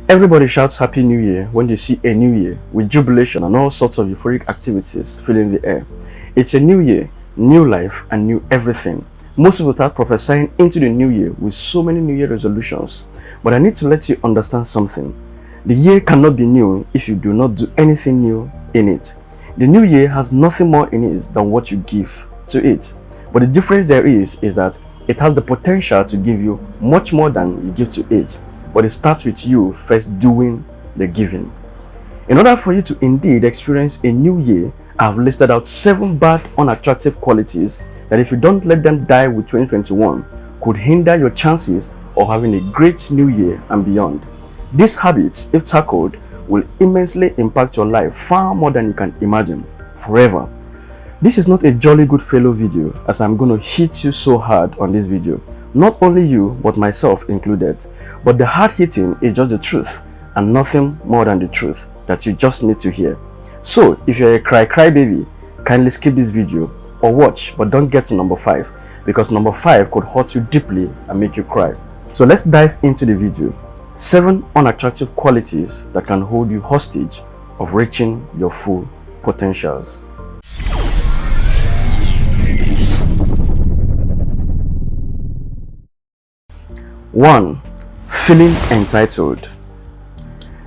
Everybody shouts Happy New Year when they see a new year, with jubilation and all sorts of euphoric activities filling the air. It's a new year, new life, and new everything. Most people start prophesying into the new year with so many New Year resolutions. But I need to let you understand something. The year cannot be new if you do not do anything new in it. The new year has nothing more in it than what you give to it. But the difference there is that it has the potential to give you much more than you give to it. But it starts with you first doing the giving. In order for you to indeed experience a new year, I have listed out 7 bad, unattractive qualities that, if you don't let them die with 2021, could hinder your chances of having a great new year and beyond. These habits, if tackled, will immensely impact your life far more than you can imagine, forever. This is not a jolly good fellow video, as I'm going to hit you so hard on this video. Not only you, but myself included. But the hard hitting is just the truth, and nothing more than the truth that you just need to hear. So, if you're a cry baby, kindly skip this video or watch, but don't get to number 5, because number 5 could hurt you deeply and make you cry. So let's dive into the video. 7 unattractive qualities that can hold you hostage of reaching your full potentials. 1. Feeling entitled.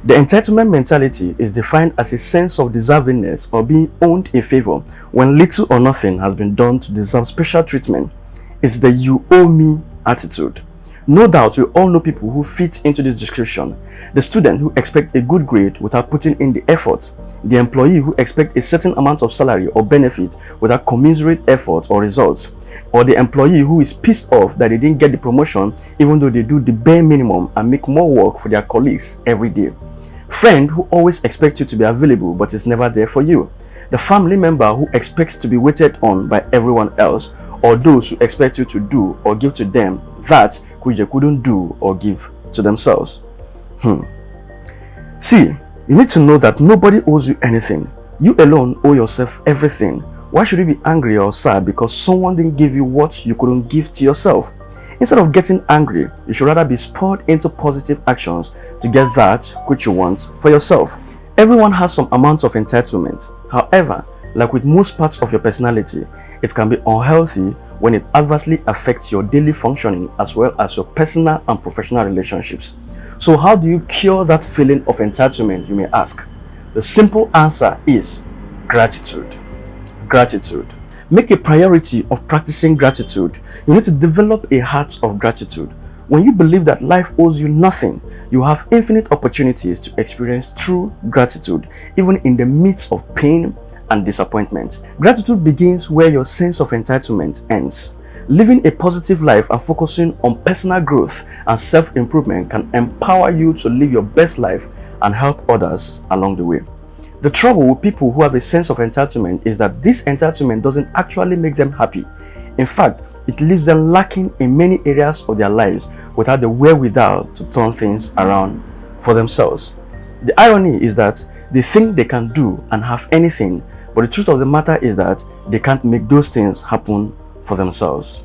The entitlement mentality is defined as a sense of deservingness or being owed a favor when little or nothing has been done to deserve special treatment. It's the "you owe me" attitude. No doubt we all know people who fit into this description. The student who expects a good grade without putting in the effort. The employee who expects a certain amount of salary or benefit without commensurate effort or results. Or the employee who is pissed off that they didn't get the promotion even though they do the bare minimum and make more work for their colleagues every day. Friend who always expects you to be available but is never there for you. The family member who expects to be waited on by everyone else, or those who expect you to do or give to them that which they couldn't do or give to themselves. See, you need to know that nobody owes you anything. You alone owe yourself everything. Why should you be angry or sad because someone didn't give you what you couldn't give to yourself? Instead of getting angry, you should rather be spurred into positive actions to get that which you want for yourself. Everyone has some amount of entitlement. However, like with most parts of your personality, it can be unhealthy when it adversely affects your daily functioning as well as your personal and professional relationships. So how do you cure that feeling of entitlement, you may ask? The simple answer is gratitude. Gratitude. Make a priority of practicing gratitude. You need to develop a heart of gratitude. When you believe that life owes you nothing, you have infinite opportunities to experience true gratitude, even in the midst of pain and disappointment. Gratitude begins where your sense of entitlement ends. Living a positive life and focusing on personal growth and self-improvement can empower you to live your best life and help others along the way. The trouble with people who have a sense of entitlement is that this entitlement doesn't actually make them happy. In fact, it leaves them lacking in many areas of their lives without the wherewithal to turn things around for themselves. The irony is that they think they can do and have anything, but the truth of the matter is that they can't make those things happen for themselves.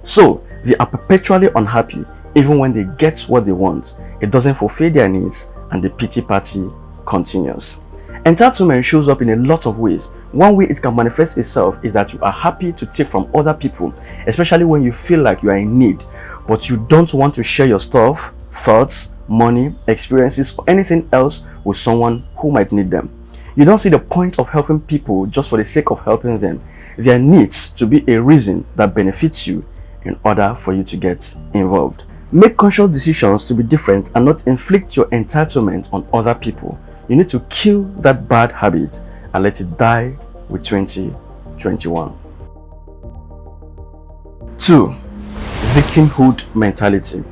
So, they are perpetually unhappy even when they get what they want. It doesn't fulfill their needs and the pity party continues. Entitlement shows up in a lot of ways. One way it can manifest itself is that you are happy to take from other people, especially when you feel like you are in need, but you don't want to share your stuff, thoughts, money, experiences, or anything else with someone who might need them. You don't see the point of helping people just for the sake of helping them. There needs to be a reason that benefits you in order for you to get involved. Make conscious decisions to be different and not inflict your entitlement on other people. You need to kill that bad habit and let it die with 2021. 2. Victimhood mentality.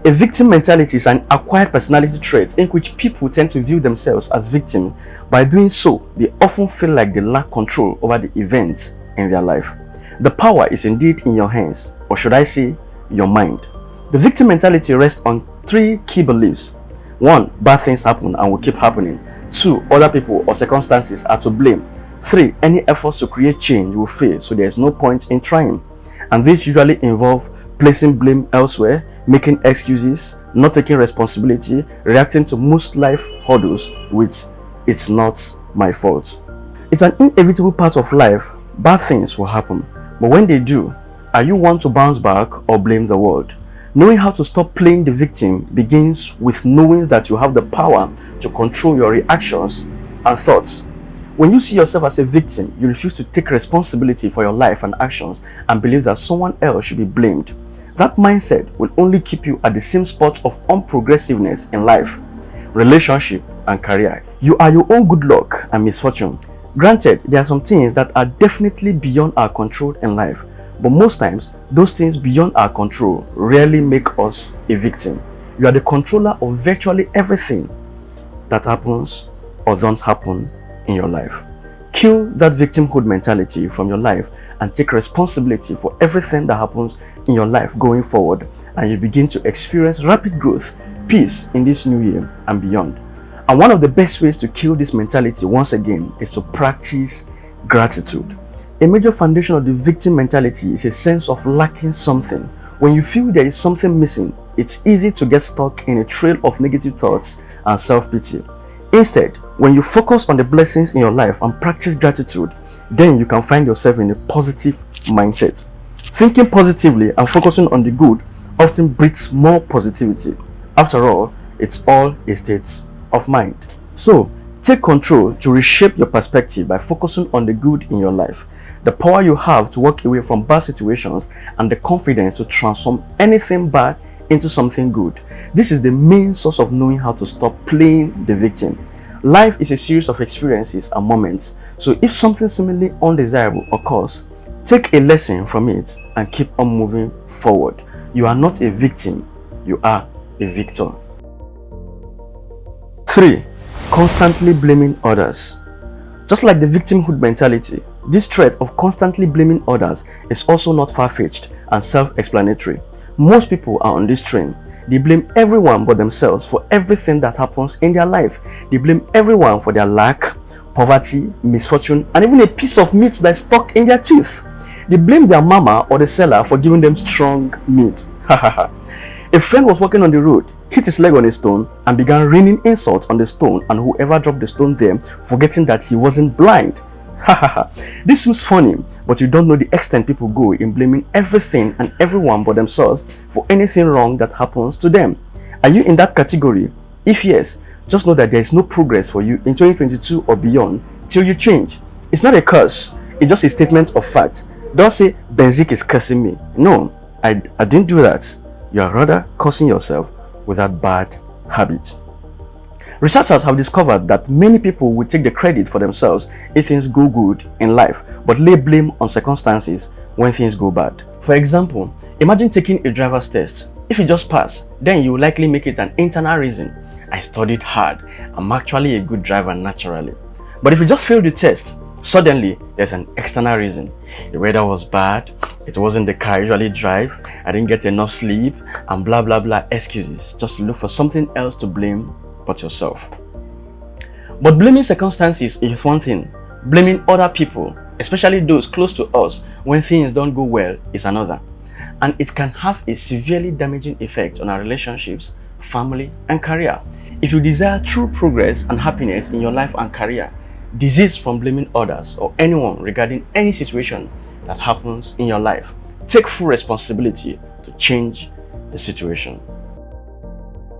A victim mentality is an acquired personality trait in which people tend to view themselves as victims. By doing so, they often feel like they lack control over the events in their life. The power is indeed in your hands, or should I say, your mind. The victim mentality rests on 3 key beliefs. 1. Bad things happen and will keep happening. 2. Other people or circumstances are to blame. 3. Any efforts to create change will fail, so there is no point in trying. And this usually involves placing blame elsewhere, making excuses, not taking responsibility, reacting to most life hurdles with "it's not my fault." It's an inevitable part of life. Bad things will happen, but when they do, are you one to bounce back or blame the world? Knowing how to stop playing the victim begins with knowing that you have the power to control your reactions and thoughts. When you see yourself as a victim, you refuse to take responsibility for your life and actions and believe that someone else should be blamed. That mindset will only keep you at the same spot of unprogressiveness in life, relationship, and career. You are your own good luck and misfortune. Granted, there are some things that are definitely beyond our control in life, but most times, those things beyond our control rarely make us a victim. You are the controller of virtually everything that happens or don't happen in your life. Kill that victimhood mentality from your life and take responsibility for everything that happens in your life going forward, and you begin to experience rapid growth, peace in this new year and beyond. And one of the best ways to kill this mentality once again is to practice gratitude. A major foundation of the victim mentality is a sense of lacking something. When you feel there is something missing, it's easy to get stuck in a trail of negative thoughts and self-pity. Instead, when you focus on the blessings in your life and practice gratitude, then you can find yourself in a positive mindset. Thinking positively and focusing on the good often breeds more positivity. After all, it's all a state of mind. So, take control to reshape your perspective by focusing on the good in your life. The power you have to walk away from bad situations and the confidence to transform anything bad into something good. This is the main source of knowing how to stop playing the victim. Life is a series of experiences and moments, so if something seemingly undesirable occurs, take a lesson from it and keep on moving forward. You are not a victim, you are a victor. 3. Constantly blaming others. Just like the victimhood mentality, this threat of constantly blaming others is also not far-fetched and self-explanatory. Most people are on this train. They blame everyone but themselves for everything that happens in their life. They blame everyone for their lack, poverty, misfortune, and even a piece of meat that's stuck in their teeth. They blame their mama or the seller for giving them strong meat. A friend was walking on the road, hit his leg on a stone, and began raining insults on the stone and whoever dropped the stone there, forgetting that he wasn't blind. This seems funny, but you don't know the extent people go in blaming everything and everyone but themselves for anything wrong that happens to them. Are you in that category? If yes, just know that there is no progress for you in 2022 or beyond till you change. It's not a curse, it's just a statement of fact. Don't say Benzik is cursing me. No, I didn't do that. You are rather cursing yourself with that bad habit. Researchers have discovered that many people will take the credit for themselves if things go good in life, but lay blame on circumstances when things go bad. For example, imagine taking a driver's test. If you just pass, then you will likely make it an internal reason. I studied hard. I'm actually a good driver naturally. But if you just fail the test, suddenly there's an external reason. The weather was bad, it wasn't the car I usually drive, I didn't get enough sleep, and blah blah blah excuses just to look for something else to blame but yourself. But blaming circumstances is one thing. Blaming other people, especially those close to us when things don't go well, is another. And it can have a severely damaging effect on our relationships, family, and career. If you desire true progress and happiness in your life and career, desist from blaming others or anyone regarding any situation that happens in your life. Take full responsibility to change the situation.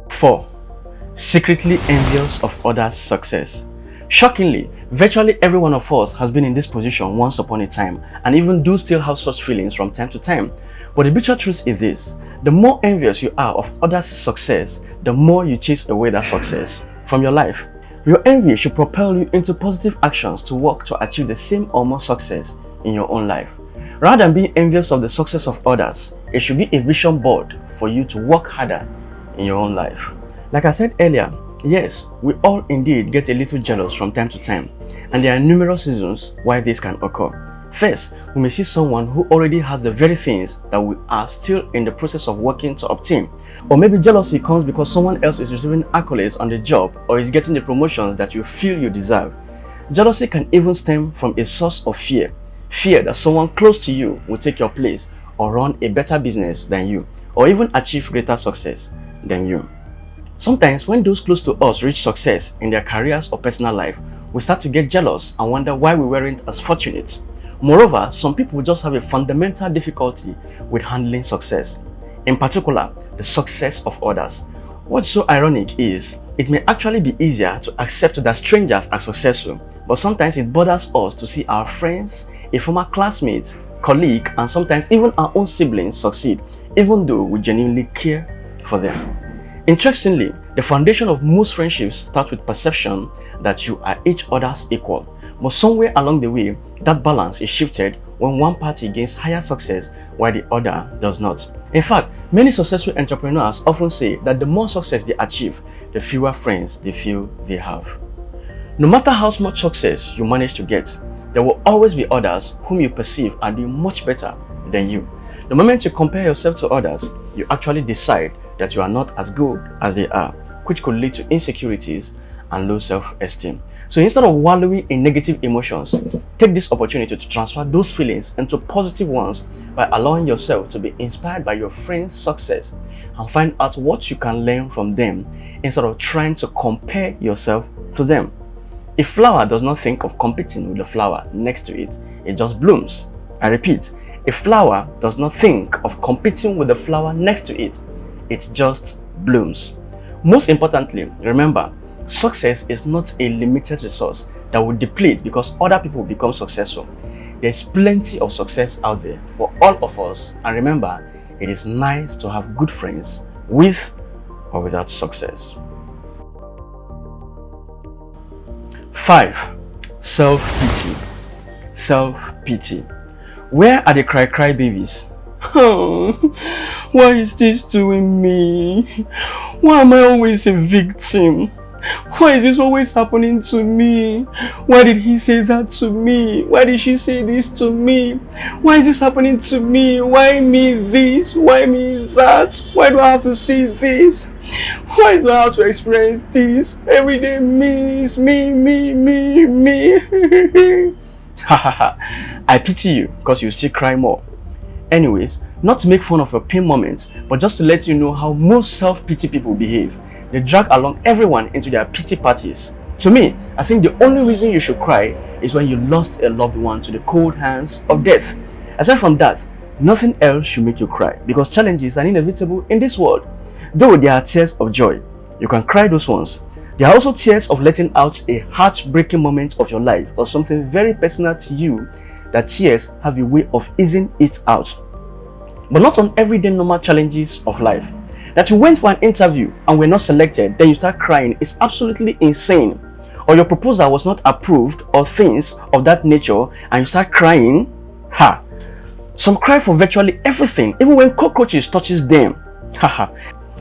4. Secretly envious of others' success. Shockingly, virtually every one of us has been in this position once upon a time, and even do still have such feelings from time to time. But the bitter truth is this: the more envious you are of others' success, the more you chase away that success from your life. Your envy should propel you into positive actions to work to achieve the same or more success in your own life. Rather than being envious of the success of others, it should be a vision board for you to work harder in your own life. Like I said earlier, yes, we all indeed get a little jealous from time to time, and there are numerous reasons why this can occur. First, we may see someone who already has the very things that we are still in the process of working to obtain. Or maybe jealousy comes because someone else is receiving accolades on the job or is getting the promotions that you feel you deserve. Jealousy can even stem from a source of fear. Fear that someone close to you will take your place, or run a better business than you, or even achieve greater success than you. Sometimes when those close to us reach success in their careers or personal life, we start to get jealous and wonder why we weren't as fortunate. Moreover, some people just have a fundamental difficulty with handling success, in particular, the success of others. What's so ironic is, it may actually be easier to accept that strangers are successful, but sometimes it bothers us to see our friends, a former classmate, colleague, and sometimes even our own siblings succeed, even though we genuinely care for them. Interestingly, the foundation of most friendships starts with perception that you are each other's equal. But somewhere along the way, that balance is shifted when one party gains higher success while the other does not. In fact, many successful entrepreneurs often say that the more success they achieve, the fewer friends they feel they have. No matter how much success you manage to get, there will always be others whom you perceive are doing much better than you. The moment you compare yourself to others, you actually decide that you are not as good as they are, which could lead to insecurities and low self-esteem. So instead of wallowing in negative emotions, take this opportunity to transfer those feelings into positive ones by allowing yourself to be inspired by your friend's success and find out what you can learn from them instead of trying to compare yourself to them. A flower does not think of competing with the flower next to it, it just blooms. I repeat, a flower does not think of competing with the flower next to it, it just blooms. Most importantly, remember, success is not a limited resource that will deplete because other people become successful. There's plenty of success out there for all of us, and remember, it is nice to have good friends with or without success. 5. Self-pity. Self-pity. Where are the cry babies? Oh, why is this doing me? Why am I always a victim? Why is this always happening to me? Why did he say that to me? Why did she say this to me? Why is this happening to me? Why me this? Why me that? Why do I have to see this? Why do I have to experience this? Every day me. I pity you because you still cry more. Anyways, not to make fun of your pain moments, but just to let you know how most self-pity people behave. They drag along everyone into their pity parties. To me, I think the only reason you should cry is when you lost a loved one to the cold hands of death. Aside from that, nothing else should make you cry because challenges are inevitable in this world. Though there are tears of joy, you can cry those ones. There are also tears of letting out a heartbreaking moment of your life or something very personal to you that tears have a way of easing it out. But not on everyday normal challenges of life. That you went for an interview and were not selected, then you start crying is absolutely insane. Or your proposal was not approved or things of that nature and you start crying. Some cry for virtually everything, even when cockroaches touches them.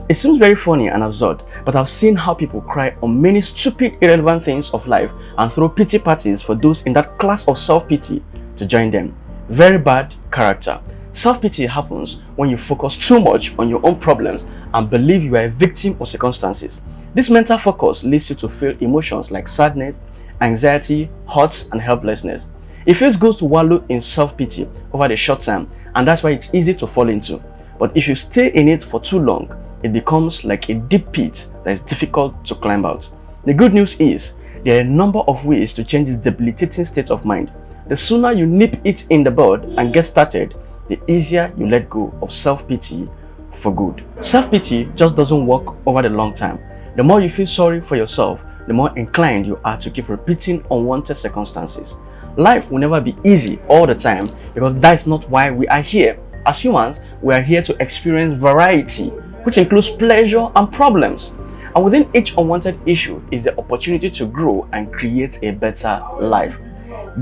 It seems very funny and absurd, but I've seen how people cry on many stupid, irrelevant things of life and throw pity parties for those in that class of self-pity to join them. Very bad character. Self-pity happens when you focus too much on your own problems and believe you are a victim of circumstances. This mental focus leads you to feel emotions like sadness, anxiety, hurt, and helplessness. It feels good to wallow in self-pity over the short time, and that's why it's easy to fall into. But if you stay in it for too long, it becomes like a deep pit that is difficult to climb out. The good news is, there are a number of ways to change this debilitating state of mind. The sooner you nip it in the bud and get started, the easier you let go of self-pity for good. Self-pity just doesn't work over the long time. The more you feel sorry for yourself, the more inclined you are to keep repeating unwanted circumstances. Life will never be easy all the time because that's not why we are here. As humans, we are here to experience variety, which includes pleasure and problems. And within each unwanted issue is the opportunity to grow and create a better life.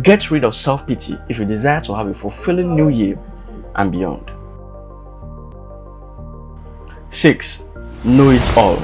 Get rid of self-pity if you desire to have a fulfilling new year and beyond. 6. Know it all.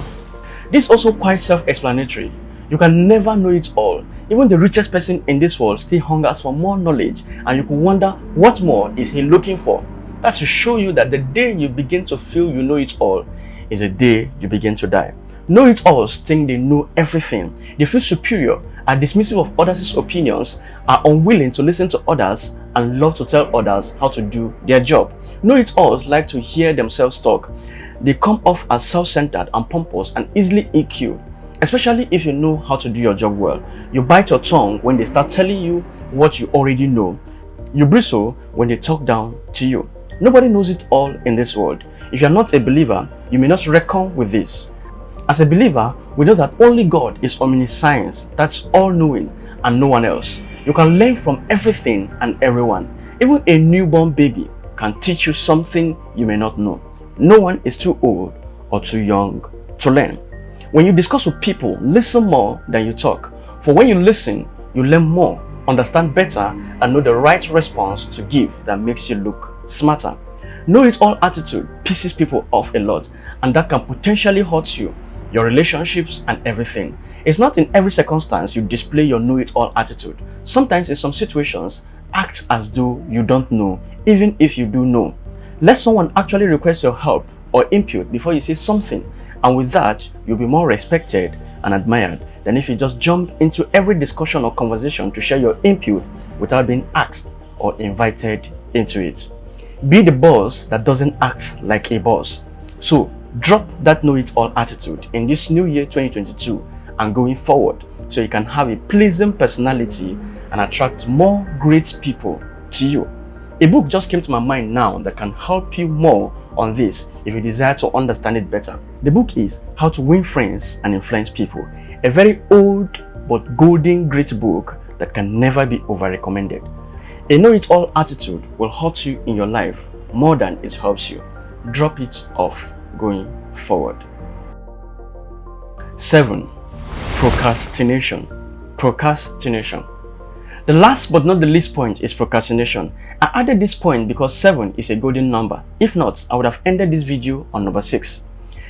This is also quite self-explanatory. You can never know it all. Even the richest person in this world still hungers for more knowledge, and you could wonder what more is he looking for. That's to show you that the day you begin to feel you know it all is the day you begin to die. Know it alls think they know everything. They feel superior, are dismissive of others' opinions, are unwilling to listen to others, and love to tell others how to do their job. Know-it-alls like to hear themselves talk. They come off as self-centered and pompous and easily EQ, especially if you know how to do your job well. You bite your tongue when they start telling you what you already know. You bristle when they talk down to you. Nobody knows it all in this world. If you are not a believer, you may not reckon with this. As a believer, we know that only God is omniscience, that's all-knowing, and no one else. You can learn from everything and everyone. Even a newborn baby can teach you something you may not know. No one is too old or too young to learn. When you discuss with people, listen more than you talk. For when you listen, you learn more, understand better, and know the right response to give that makes you look smarter. Know-it-all attitude pisses people off a lot, and that can potentially hurt you, your relationships, and everything. It's not in every circumstance you display your know-it-all attitude. Sometimes in some situations, act as though you don't know, even if you do know. Let someone actually request your help or input before you say something, and with that, you'll be more respected and admired than if you just jump into every discussion or conversation to share your input without being asked or invited into it. Be the boss that doesn't act like a boss. So drop that know-it-all attitude in this new year 2022 and going forward, so you can have a pleasing personality and attract more great people to you. A book just came to my mind now that can help you more on this if you desire to understand it better. The book is How to Win Friends and Influence People, a very old but golden great book that can never be over-recommended. A know-it-all attitude will hurt you in your life more than it helps you. Drop it off going forward. 7. Procrastination. Procrastination. The last but not the least point is procrastination. I added this point because 7 is a golden number. If not, I would have ended this video on number 6.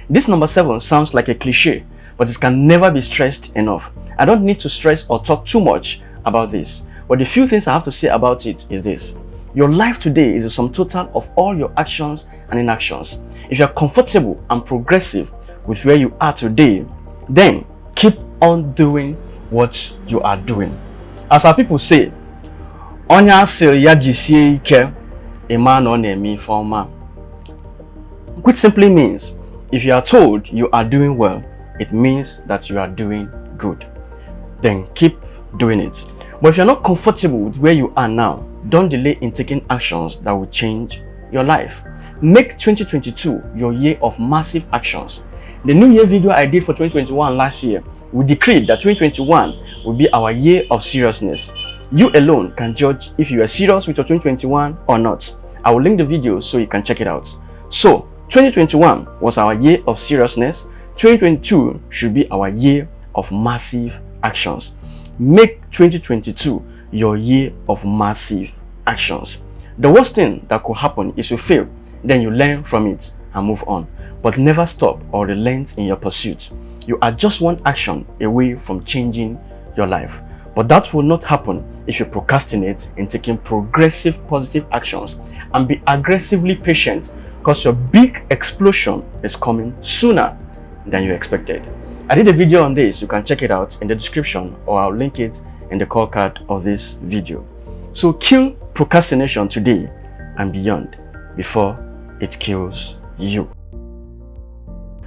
This number 7 sounds like a cliche, but it can never be stressed enough. I don't need to stress or talk too much about this, but the few things I have to say about it is this. Your life today is the sum total of all your actions and inactions. If you are comfortable and progressive with where you are today, then keep on doing what you are doing. As our people say, Onya Siria Jisie Ike, a man on a me forma. Which simply means, if you are told you are doing well, it means that you are doing good. Then keep doing it. But if you're not comfortable with where you are now, don't delay in taking actions that will change your life. Make 2022 your year of massive actions. The New Year video I did for 2021 last year, we decreed that 2021 will be our year of seriousness. You alone can judge if you are serious with your 2021 or not. I will link the video so you can check it out. So, 2021 was our year of seriousness. 2022 should be our year of massive actions. Make 2022 your year of massive actions. The worst thing that could happen is you fail, then you learn from it and move on. But never stop or relent in your pursuit. You are just one action away from changing your life. But that will not happen if you procrastinate in taking progressive positive actions and be aggressively patient, because your big explosion is coming sooner than you expected. I did a video on this. You can check it out in the description, or I'll link it in the call card of this video. So kill procrastination today and beyond before it kills you.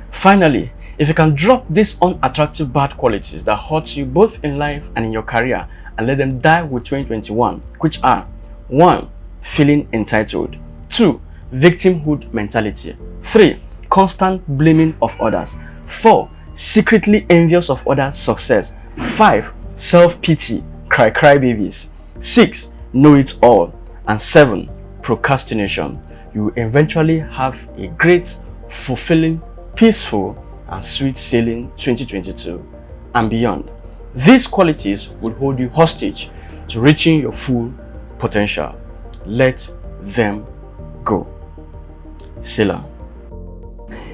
Finally, if you can drop these unattractive bad qualities that hurt you both in life and in your career and let them die with 2021, which are 1. Feeling entitled, 2. Victimhood mentality, 3. Constant blaming of others, 4. Secretly envious of others' success, 5. Self-pity, cry babies, 6. Know-it-all, and 7. Procrastination, you will eventually have a great, fulfilling, peaceful, and sweet sailing 2022 and beyond. These qualities will hold you hostage to reaching your full potential. Let them go. Selah.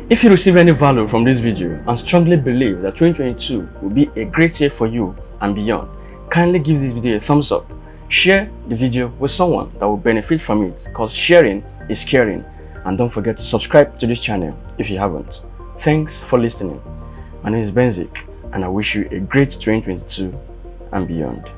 If you receive any value from this video and strongly believe that 2022 will be a great year for you and beyond, kindly give this video a thumbs up. Share the video with someone that will benefit from it, because sharing is caring. And don't forget to subscribe to this channel if you haven't. Thanks for listening. My name is Benzik, and I wish you a great 2022 and beyond.